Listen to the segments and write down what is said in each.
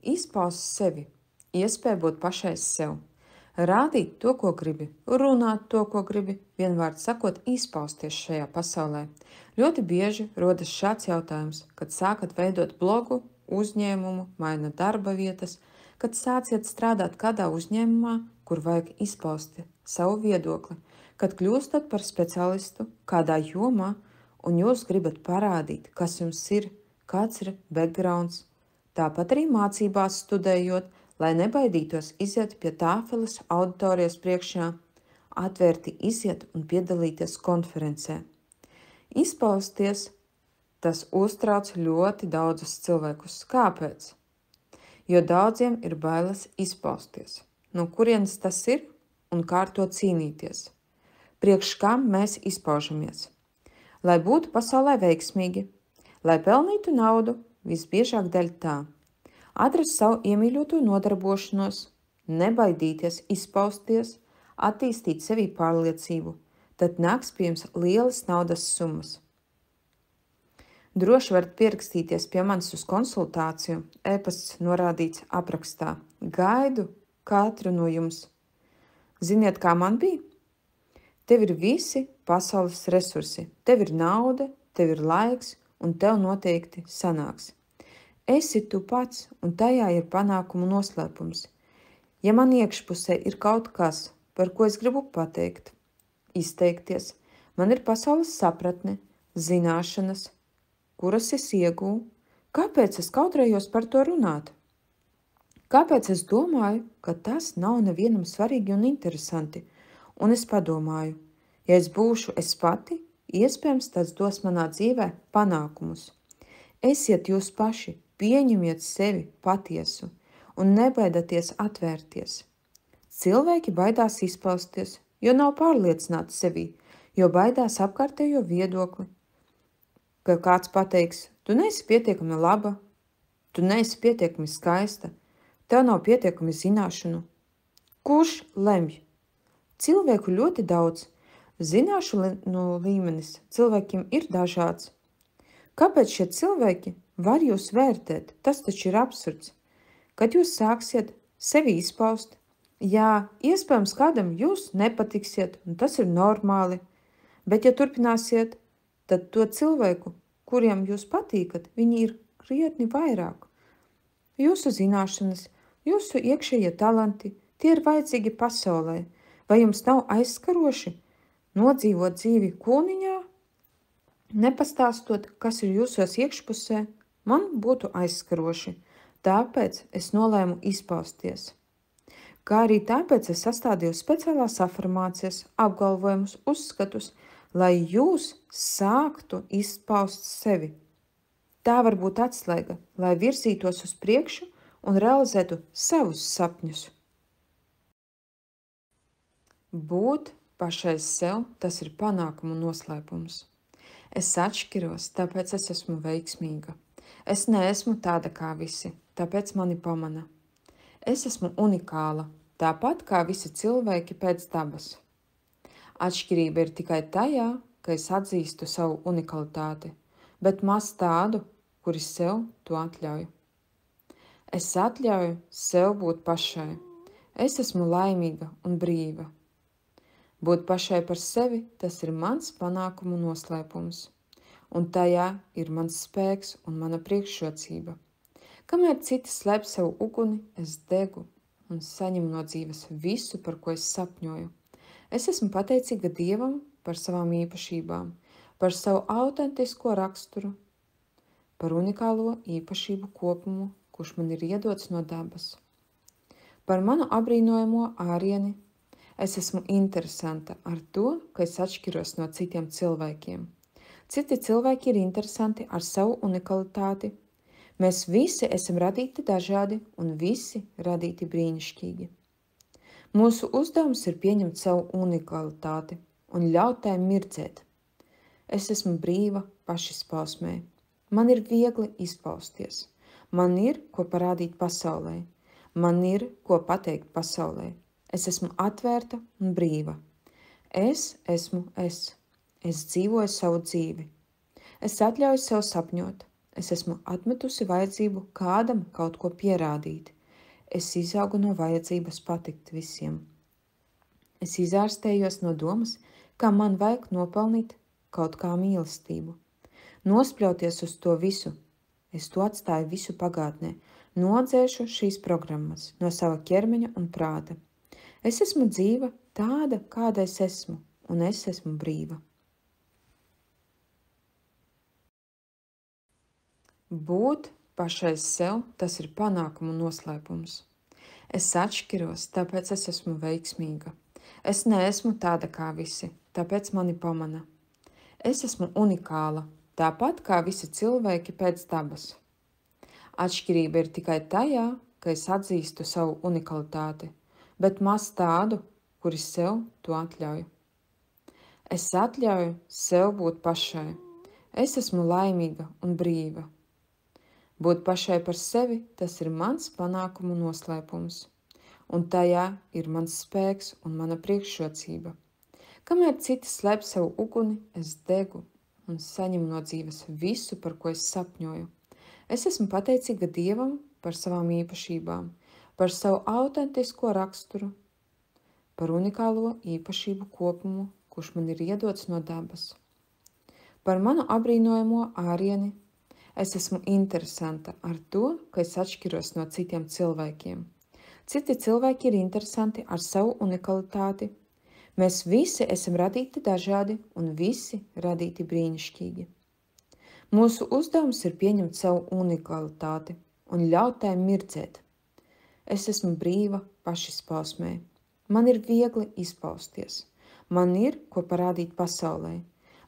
Izpaust sevi, iespēja būt pašai sev, rādīt to, ko gribi, runāt to, ko gribi, vienvārds sakot, izpausties šajā pasaulē. Ļoti bieži rodas šāds jautājums, kad sākat veidot blogu, uzņēmumu, maina darba vietas, kad sāciet strādāt kādā uzņēmumā, kur vajag izpaust savu viedokli, kad kļūstat par speciālistu kādā jomā, un jūs gribat parādīt, kas jums ir, kāds ir backgrounds. Tāpat arī mācībās studējot, lai nebaidītos iziet pie tāfeles auditorijas priekšā, atvērti iziet un piedalīties konferencē. Izpausties, tas uztrauc ļoti daudzus cilvēkus. Kāpēc? Jo daudziem ir bailes izpausties. No kurienes tas ir un kā ar to cīnīties? Priekš kam mēs izpaužamies? Lai būtu pasaulē veiksmīgi, lai pelnītu naudu, visbiežāk dēļ tā. Atrast savu iemīļoto nodarbošanos, nebaidīties izpausties, attīstīt sevī pārliecību, tad nāks pie jums lielas naudas summas. Droši varat pierakstīties pie manis uz konsultāciju, e-pasts norādīts aprakstā. Gaidu katru no jums. Ziniet, kā man bija? Tev ir visi pasaules resursi, tev ir nauda, tev ir laiks, un tev noteikti sanāks. Esi tu pats, un tajā ir panākumu noslēpums. Ja man iekšpusē ir kaut kas, par ko es gribu pateikt, izteikties, man ir pasaules sapratne, zināšanas, kuras es iegūju, kāpēc es kautrējos par to runāt? Kāpēc es domāju, ka tas nav nevienam svarīgi un interesanti? Un es padomāju, ja es būšu es pati, iespējams, tas dos manā dzīvē panākumus. Esiet jūs paši, pieņemiet sevi patiesu un nebaidieties atvērties. Cilvēki baidās izpausties, jo nav pārliecināti sevī, jo baidās apkārtējo viedokli. Ka kāds pateiks, tu neesi pietiekami laba, tu neesi pietiekami skaista, tev nav pietiekami zināšanu. Kurš lemj? Cilvēku ļoti daudz. Zināšanu līmenis cilvēkiem ir dažāds. Kāpēc šie cilvēki var jūs vērtēt? Tas taču ir absurds. Kad jūs sāksiet sevi izpaust, jā, iespējams kādam jūs nepatiksiet, un tas ir normāli, bet ja turpināsiet, tad to cilvēku, kuriem jūs patīkat, viņi ir krietni vairāk. Jūsu zināšanas, jūsu iekšējie talanti, tie ir vajadzīgi pasaulē. Vai jums nav aizskaroši nodzīvot dzīvi kūniņā, nepastāstot, kas ir jūsos iekšpusē? Man būtu aizskaroši, tāpēc es nolēmu izpausties. Kā arī tāpēc es sastādīju speciālās afirmācijas, apgalvojumus, uzskatus, lai jūs sāktu izpaust sevi. Tā var būt atslēga, lai virzītos uz priekšu un realizētu savus sapņus. Būt pašai sev, tas ir panākumu noslēpums. Es atšķiros, tāpēc es esmu veiksmīga. Es neesmu tāda kā visi, tāpēc mani pamana. Es esmu unikāla, tāpat kā visi cilvēki pēc dabas. Atšķirība ir tikai tajā, ka es atzīstu savu unikalitāti, bet maz tādu, kuri sev to atļauj. Es atļauju sev būt pašai. Es esmu laimīga un brīva. Būt pašai par sevi, tas ir mans panākumu noslēpums, un tajā ir mans spēks un mana priekšrocība. Kamēr citi slēp savu uguni, es degu un saņemu no dzīves visu, par ko es sapņoju. Es esmu pateicīga Dievam par savām īpašībām, par savu autentisko raksturu, par unikālo īpašību kopumu, kurš man ir iedots no dabas. Par manu abrīnojamo ārieni. Es esmu interesanta ar to, ka es atšķiros no citiem cilvēkiem. Citi cilvēki ir interesanti ar savu unikalitāti. Mēs visi esam radīti dažādi un visi radīti brīnišķīgi. Mūsu uzdevums ir pieņemt savu unikalitāti un ļaut tai mirdzēt. Es esmu brīva pašizpausmē. Man ir viegli izpausties. Man ir, ko parādīt pasaulē. Man ir, ko pateikt pasaulē. Es esmu atvērta un brīva. Es esmu es. Es dzīvoju savu dzīvi. Es atļauju sev sapņot. Es esmu atmetusi vajadzību kādam kaut ko pierādīt. Es izaugu no vajadzības patikt visiem. Es izārstējos no domas, ka man vajag nopelnīt kaut kā mīlestību. Nospļauties uz to visu, es to atstāju visu pagātnē, nodzēšu šīs programmas no sava ķermeņa un prāta. Es esmu dzīva tāda, kāda es esmu, un es esmu brīva. Būt pašai sev, tas ir panākumu noslēpums. Es atšķiros, tāpēc es esmu veiksmīga. Es neesmu tāda kā visi, tāpēc mani pamana. Es esmu unikāla, tāpat kā visi cilvēki pēc dabas. Atšķirība ir tikai tajā, ka es atzīstu savu unikalitāti, bet maz tādu, kuri sev to atļauj. Es atļauju sev būt pašai. Es esmu laimīga un brīva. Būt pašai par sevi, tas ir mans panākumu noslēpums, un tajā ir mans spēks un mana priekšrocība. Kamēr citi slēp savu uguni, es degu un saņemu no dzīves visu, par ko es sapņoju. Es esmu pateicīga Dievam par savām īpašībām, par savu autentisko raksturu, par unikālo īpašību kopumu, kurš man ir iedots no dabas. Par manu abrīnojamo ārieni. Es esmu interesanta ar to, ka es atšķiros no citiem cilvēkiem. Citi cilvēki ir interesanti ar savu unikalitāti. Mēs visi esam radīti dažādi un visi radīti brīnišķīgi. Mūsu uzdevums ir pieņemt savu unikalitāti un ļaut tai mirdzēt. Es esmu brīva pašizpausmē. Man ir viegli izpausties. Man ir, ko parādīt pasaulē.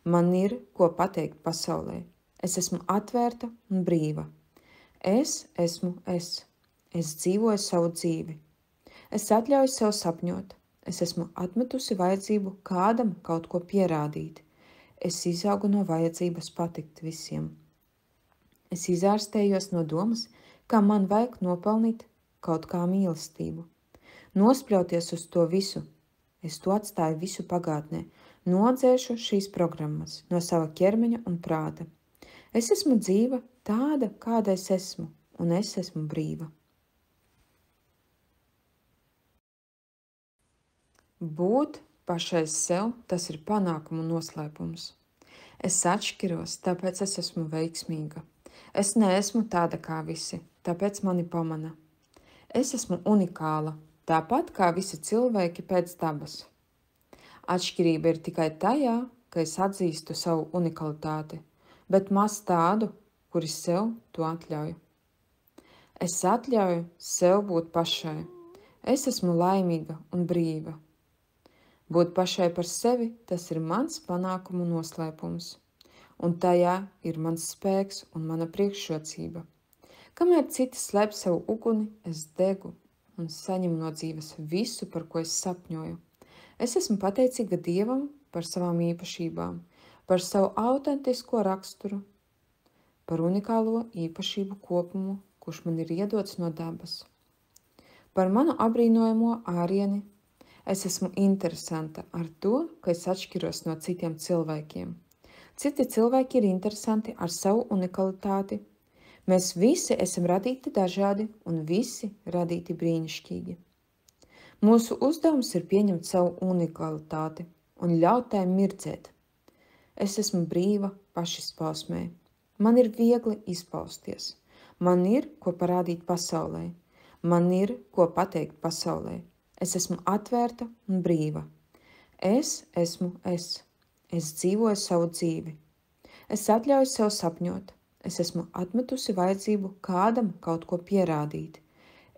Man ir, ko pateikt pasaulē. Es esmu atvērta un brīva. Es esmu es. Es dzīvoju savu dzīvi. Es atļauju sev sapņot. Es esmu atmetusi vajadzību kādam kaut ko pierādīt. Es izaugu no vajadzības patikt visiem. Es izārstējos no domas, ka man vajag nopelnīt kaut kā mīlestību. Nospļauties uz to visu, es to atstāju visu pagātnē, nodzēšu šīs programmas no sava ķermeņa un prāta. Es esmu dzīva tāda, kāda es esmu, un es esmu brīva. Būt pašai sev, tas ir panākumu noslēpums. Es atšķiros, tāpēc es esmu veiksmīga. Es neesmu tāda kā visi, tāpēc mani pamana. Es esmu unikāla, tāpat kā visi cilvēki pēc dabas. Atšķirība ir tikai tajā, ka es atzīstu savu unikalitāti, bet maz tādu, kuri sev to atļauj. Es atļauju sev būt pašai. Es esmu laimīga un brīva. Būt pašai par sevi, tas ir mans panākumu noslēpums, un tajā ir mans spēks un mana priekšrocība. Kamēr citi slēp savu uguni, es degu un saņemu no dzīves visu, par ko es sapņoju. Es esmu pateicīga Dievam par savām īpašībām, par savu autentisko raksturu, par unikālo īpašību kopumu, kurš man ir iedots no dabas. Par manu abrīnojamo ārieni. Es esmu interesanta ar to, ka es atšķiros no citiem cilvēkiem. Citi cilvēki ir interesanti ar savu unikalitāti. Mēs visi esam radīti dažādi un visi radīti brīnišķīgi. Mūsu uzdevums ir pieņemt savu unikalitāti un ļaut tai mirdzēt. Es esmu brīva pašizpausmē. Man ir viegli izpausties. Man ir, ko parādīt pasaulē. Man ir, ko pateikt pasaulē. Es esmu atvērta un brīva. Es esmu es. Es dzīvoju savu dzīvi. Es atļauju sev sapņot. Es esmu atmetusi vajadzību kādam kaut ko pierādīt.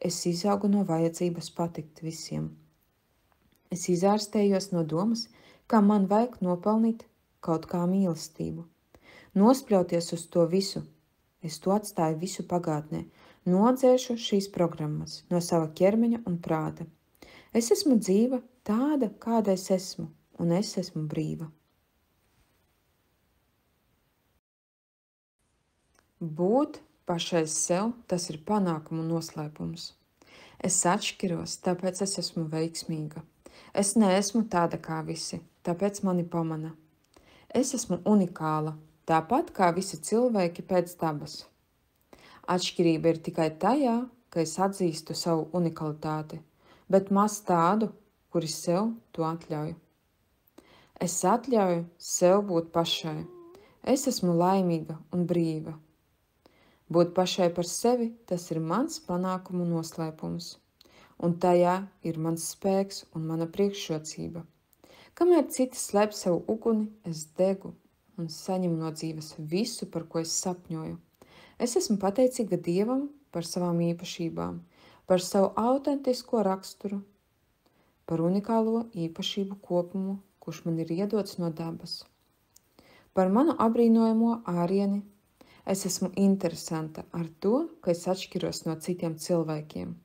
Es izaugu no vajadzības patikt visiem. Es izārstējos no domas, ka man vajag nopelnīt kaut kā mīlestību. Nospļauties uz to visu, es to atstāju visu pagātnē, nodzēšu šīs programmas no sava ķermeņa un prāta. Es esmu dzīva tāda, kāda es esmu, un es esmu brīva. Būt pašai sev, tas ir panākumu noslēpums. Es atšķiros, tāpēc es esmu veiksmīga. Es neesmu tāda kā visi, tāpēc mani pamana. Es esmu unikāla, tāpat kā visi cilvēki pēc dabas. Atšķirība ir tikai tajā, ka es atzīstu savu unikalitāti, bet maz tādu, kuri sev to atļauj. Es atļauju sev būt pašai. Es esmu laimīga un brīva. Būt pašai par sevi, tas ir mans panākumu noslēpums, un tajā ir mans spēks un mana priekšrocība. Kamēr citi slēp savu uguni, es degu un saņemu no dzīves visu, par ko es sapņoju. Es esmu pateicīga Dievam par savām īpašībām, par savu autentisko raksturu, par unikālo īpašību kopumu, kurš man ir iedots no dabas. Par manu apbrīnojamo ārieni. Es esmu interesanta ar to, ka es atšķiros no citiem cilvēkiem.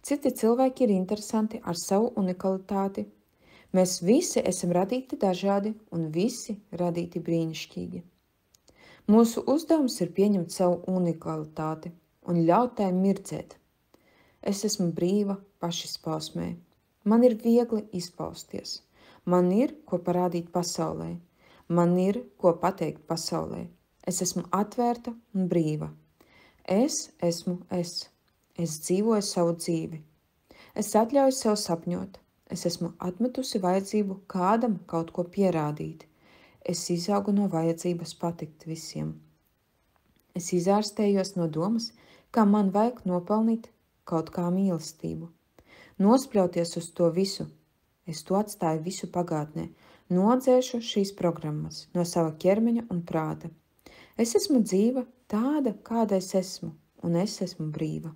Citi cilvēki ir interesanti ar savu unikalitāti. Mēs visi esam radīti dažādi un visi radīti brīnišķīgi. Mūsu uzdevums ir pieņemt savu unikalitāti un ļaut tai mirdzēt. Es esmu brīva pašizpausmē. Man ir viegli izpausties. Man ir ko parādīt pasaulē. Man ir ko pateikt pasaulē. Es esmu atvērta un brīva. Es esmu es. Es dzīvoju savu dzīvi. Es atļauju sev sapņot. Es esmu atmetusi vajadzību kādam kaut ko pierādīt. Es izaugu no vajadzības patikt visiem. Es izārstējos no domas, kā man vajag nopelnīt kaut kā mīlestību. Nospļauties uz to visu. Es to atstāju visu pagātnē. Nodzēšu šīs programmas no sava ķermeņa un prāta. Es esmu dzīva tāda, kāda es esmu, un es esmu brīva.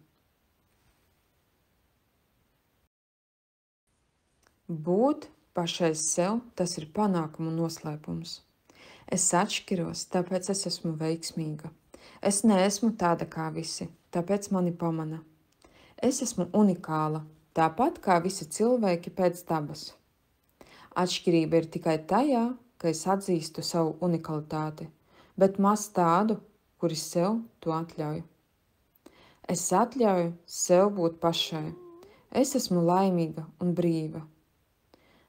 Būt pašai sev, tas ir panākumu noslēpums. Es atšķiros, tāpēc es esmu veiksmīga. Es neesmu tāda kā visi, tāpēc mani pamana. Es esmu unikāla, tāpat kā visi cilvēki pēc dabas. Atšķirība ir tikai tajā, ka es atzīstu savu unikalitāti, bet maz tādu, kuri sev to atļauj. Es atļauju sev būt pašai. Es esmu laimīga un brīva.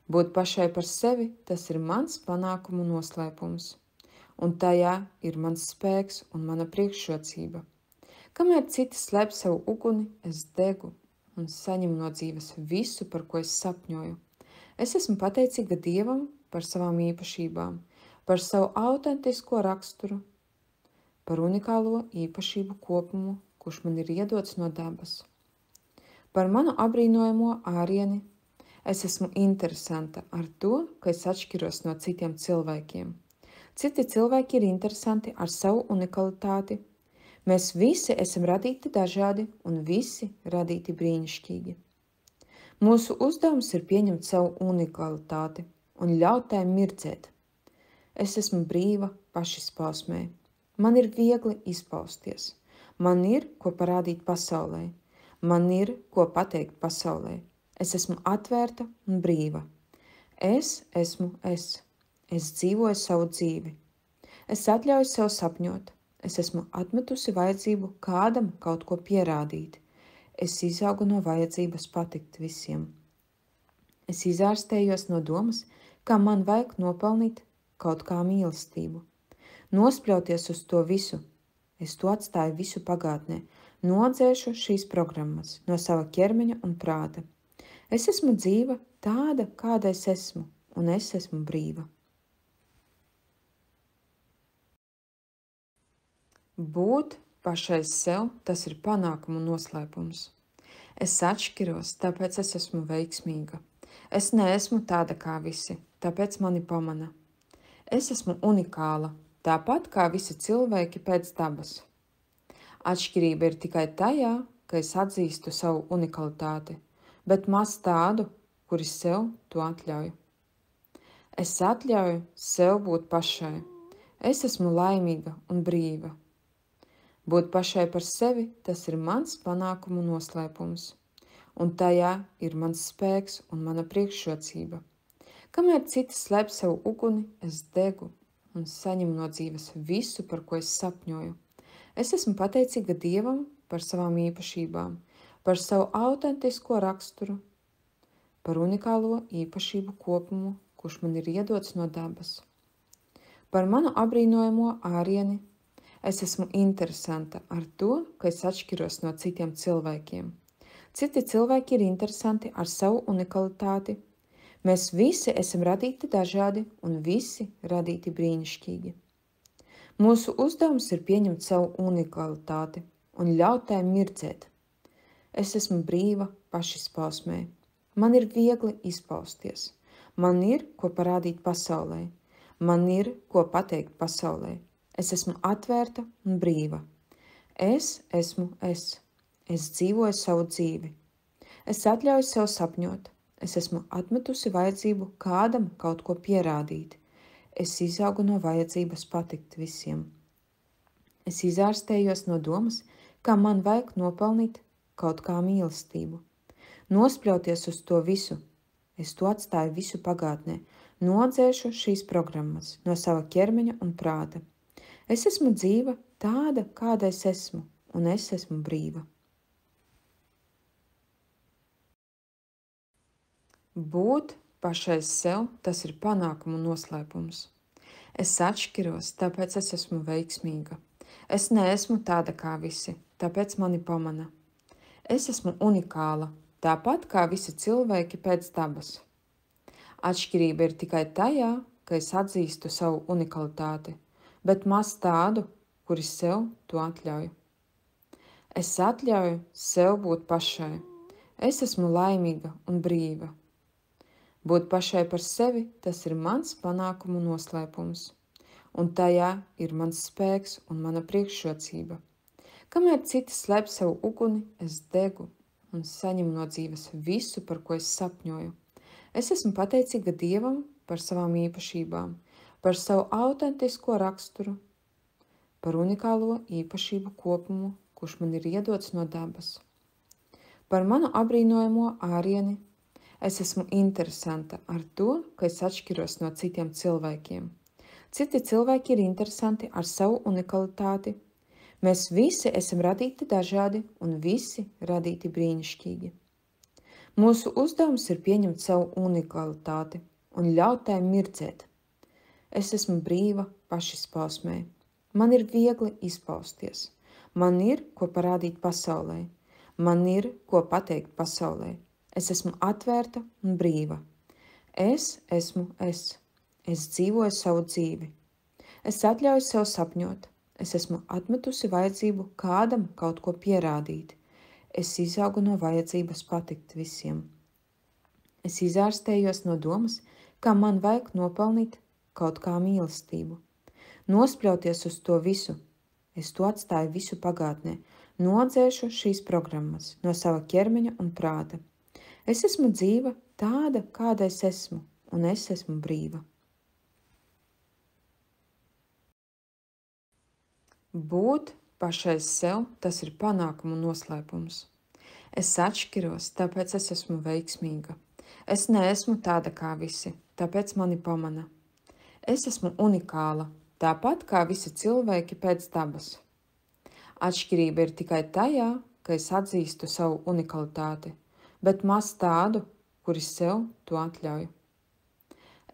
Būt pašai par sevi, tas ir mans panākumu noslēpums, un tajā ir mans spēks un mana priekšrocība. Kamēr citi slēp savu uguni, es degu un saņemu no dzīves visu, par ko es sapņoju. Es esmu pateicīga Dievam par savām īpašībām, par savu autentisko raksturu, par unikālo īpašību kopumu, kurš man ir iedots no dabas. Par manu apbrīnojamo ārieni. Es esmu interesanta ar to, ka es atšķiros no citiem cilvēkiem. Citi cilvēki ir interesanti ar savu unikalitāti. Mēs visi esam radīti dažādi un visi radīti brīnišķīgi. Mūsu uzdevums ir pieņemt savu unikalitāti un ļaut tai mirdzēt. Es esmu brīva pašizpausmē. Man ir viegli izpausties. Man ir ko parādīt pasaulē. Man ir ko pateikt pasaulē. Es esmu atvērta un brīva. Es esmu es. Es dzīvoju savu dzīvi. Es atļauju sev sapņot. Es esmu atmetusi vajadzību kādam kaut ko pierādīt. Es izaugu no vajadzības patikt visiem. Es izārstējos no domas, kā man vajag nopelnīt kaut kā mīlestību. Nospļauties uz to visu. Es to atstāju visu pagātnē. Nodzēšu šīs programmas no sava ķermeņa un prāta. Es esmu dzīva tāda, kāda es esmu, un es esmu brīva. Būt pašai sev, tas ir panākumu noslēpums. Es atšķiros, tāpēc es esmu veiksmīga. Es neesmu tāda kā visi, tāpēc mani pamana. Es esmu unikāla, tāpat kā visi cilvēki pēc dabas. Atšķirība ir tikai tajā, ka es atzīstu savu unikalitāti, bet maz tādu, kuri sev to atļauj. Es atļauju sev būt pašai. Es esmu laimīga un brīva. Būt pašai par sevi, tas ir mans panākumu noslēpums, un tajā ir mans spēks un mana priekšrocība. Kamēr citi slēp savu uguni, es degu un saņemu no dzīves visu, par ko es sapņoju. Es esmu pateicīga Dievam par savām īpašībām, par savu autentisko raksturu, par unikālo īpašību kopumu, kurš man ir iedots no dabas. Par manu apbrīnojamo ārieni es esmu interesanta ar to, ka es atšķiros no citiem cilvēkiem. Citi cilvēki ir interesanti ar savu unikalitāti. Mēs visi esam radīti dažādi un visi radīti brīnišķīgi. Mūsu uzdevums ir pieņemt savu unikalitāti un ļaut tai mirdzēt. Es esmu brīva pašizpausmē. Man ir viegli izpausties. Man ir, ko parādīt pasaulē. Man ir, ko pateikt pasaulē. Es esmu atvērta un brīva. Es esmu es. Es dzīvoju savu dzīvi. Es atļauju sev sapņot. Es esmu atmetusi vajadzību kādam kaut ko pierādīt. Es izaugu no vajadzības patikt visiem. Es izārstējos no domas, kā man vajag nopelnīt kaut kā mīlestību. Nospļauties uz to visu, es to atstāju visu pagātnē, nodzēšu šīs programmas no sava ķermeņa un prāta. Es esmu dzīva tāda, kāda es esmu, un es esmu brīva. Būt pašai sev, tas ir panākumu noslēpums. Es atšķiros, tāpēc es esmu veiksmīga. Es neesmu tāda kā visi, tāpēc mani pamana. Es esmu unikāla, tāpat kā visi cilvēki pēc dabas. Atšķirība ir tikai tajā, ka es atzīstu savu unikalitāti, bet maz tādu, kuri sev to atļauj. Es atļauju sev būt pašai. Es esmu laimīga un brīva. Būt pašai par sevi, tas ir mans panākumu noslēpums, un tajā ir mans spēks un mana priekšrocība. Kamēr citi slēp savu uguni, es degu un saņemu no dzīves visu, par ko es sapņoju. Es esmu pateicīga Dievam par savām īpašībām, par savu autentisko raksturu, par unikālo īpašību kopumu, kurš man ir iedots no dabas. Par manu apbrīnojamo ārieni es esmu interesanta ar to, ka es atšķiros no citiem cilvēkiem. Citi cilvēki ir interesanti ar savu unikalitāti. Mēs visi esam radīti dažādi un visi radīti brīnišķīgi. Mūsu uzdevums ir pieņemt savu unikalitāti un ļaut tai mirdzēt. Es esmu brīva pašizpausmē. Man ir viegli izpausties. Man ir, ko parādīt pasaulē. Man ir, ko pateikt pasaulē. Es esmu atvērta un brīva. Es esmu es. Es dzīvoju savu dzīvi. Es atļauju sev sapņot. Es esmu atmetusi vajadzību kādam kaut ko pierādīt. Es izaugu no vajadzības patikt visiem. Es izārstējos no domas, kā man vajag nopelnīt kaut kā mīlestību. Nospļauties uz to visu, es to atstāju visu pagātnē, nodzēšu šīs programmas no sava ķermeņa un prāta. Es esmu dzīva tāda, kāda es esmu, un es esmu brīva. Būt pašai sev, tas ir panākumu noslēpums. Es atšķiros, tāpēc es esmu veiksmīga. Es neesmu tāda kā visi, tāpēc mani pamana. Es esmu unikāla, tāpat kā visi cilvēki pēc dabas. Atšķirība ir tikai tajā, ka es atzīstu savu unikalitāti, bet maz tādu, kuri sev to atļauj.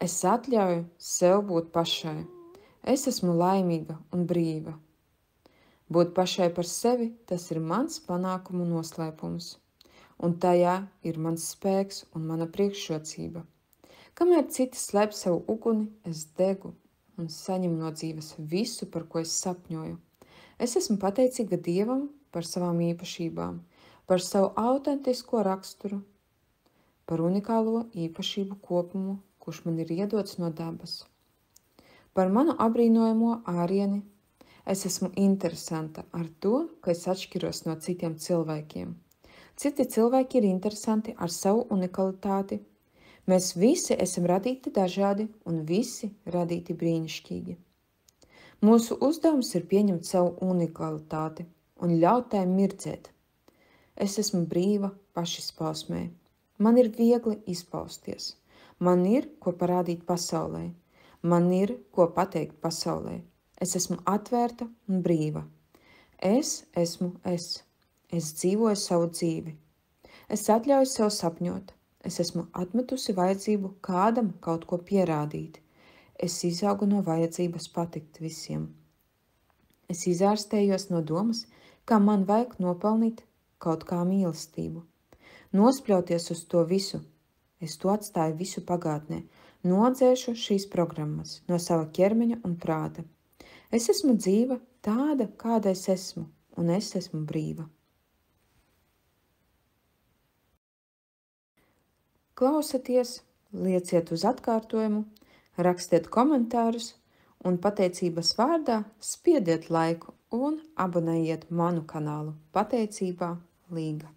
Es atļauju sev būt pašai. Es esmu laimīga un brīva. Būt pašai par sevi, tas ir mans panākumu noslēpums, un tajā ir mans spēks un mana priekšrocība. Kamēr citi slēp savu uguni, es degu un saņemu no dzīves visu, par ko es sapņoju. Es esmu pateicīga Dievam par savām īpašībām, par savu autentisko raksturu, par unikālo īpašību kopumu, kurš man ir iedots no dabas. Par manu apbrīnojamo ārieni es esmu interesanta ar to, ka es atšķiros no citiem cilvēkiem. Citi cilvēki ir interesanti ar savu unikalitāti. Mēs visi esam radīti dažādi un visi radīti brīnišķīgi. Mūsu uzdevums ir pieņemt savu unikalitāti un ļaut tai mirdzēt. Es esmu brīva pašizpausmē. Man ir viegli izpausties. Man ir, ko parādīt pasaulē. Man ir, ko pateikt pasaulē. Es esmu atvērta un brīva. Es esmu es. Es dzīvoju savu dzīvi. Es atļauju sev sapņot. Es esmu atmetusi vajadzību kādam kaut ko pierādīt. es izaugu no vajadzības patikt visiem. Es izārstējos no domas, kā man vajag nopelnīt kaut kā mīlestību. Nospļauties uz to visu, es to atstāju visu pagātnē, nodzēšu šīs programmas no sava ķermeņa un prāta. Es esmu dzīva tāda, kāda es esmu, un es esmu brīva. Klausaties, lieciet uz atkārtojumu, rakstiet komentārus un pateicības vārdā spiediet laiku un abonējiet manu kanālu Pateicībā Līga.